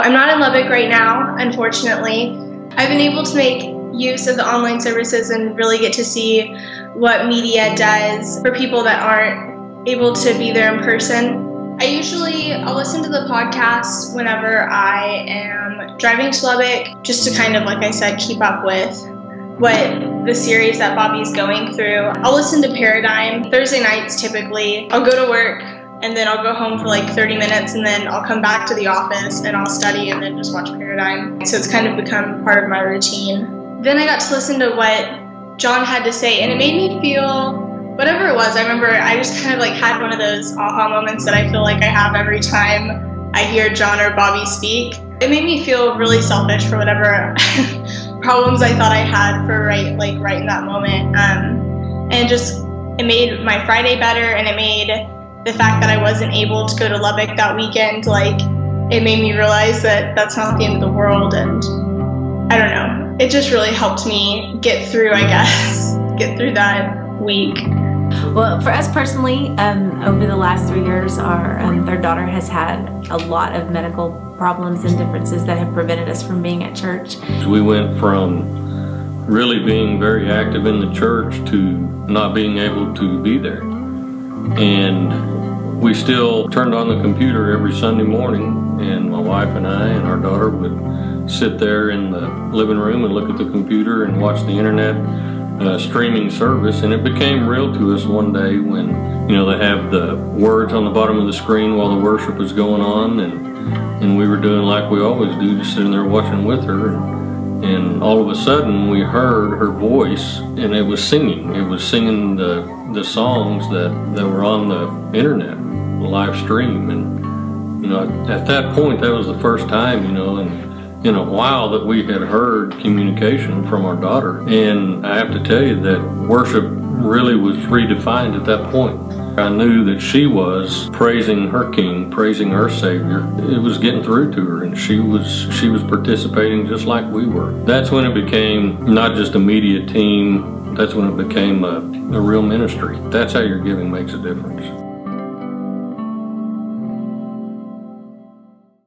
I'm not in Lubbock right now, unfortunately. I've been able to make use of the online services and really get to see what media does for people that aren't able to be there in person. I'll listen to the podcast whenever I am driving to Lubbock, just to kind of, like I said, keep up with what the series that Bobby's going through. I'll listen to Paradigm Thursday nights typically. I'll go to work and then I'll go home for like 30 minutes and then I'll come back to the office and I'll study and then just watch Paradigm. So it's kind of become part of my routine. Then I got to listen to what John had to say and it made me feel whatever it was. I remember I just kind of like had one of those aha moments that I feel like I have every time I hear John or Bobby speak. It made me feel really selfish for whatever problems I thought I had for right in that moment. And it made my Friday better, and it made the fact that I wasn't able to go to Lubbock that weekend, it made me realize that that's not the end of the world. And I don't know, it just really helped me get through, I guess, get through that week. Well, for us personally, over the last 3 years, our third daughter has had a lot of medical problems and differences that have prevented us from being at church. We went from really being very active in the church to not being able to be there. And we still turned on the computer every Sunday morning, and my wife and I and our daughter would sit there in the living room and look at the computer and watch the internet streaming service. And it became real to us one day when, they have the words on the bottom of the screen while the worship was going on, and we were doing like we always do, just sitting there watching with her. And all of a sudden we heard her voice, and it was singing. It was singing the songs that were on the internet, the live stream. And at that point, that was the first time, in a while that we had heard communication from our daughter. And I have to tell you that worship really was redefined at that point. I knew that she was praising her King, praising her Savior. It was getting through to her, and she was participating just like we were. That's when it became not just a media team, that's when it became a real ministry. That's how your giving makes a difference.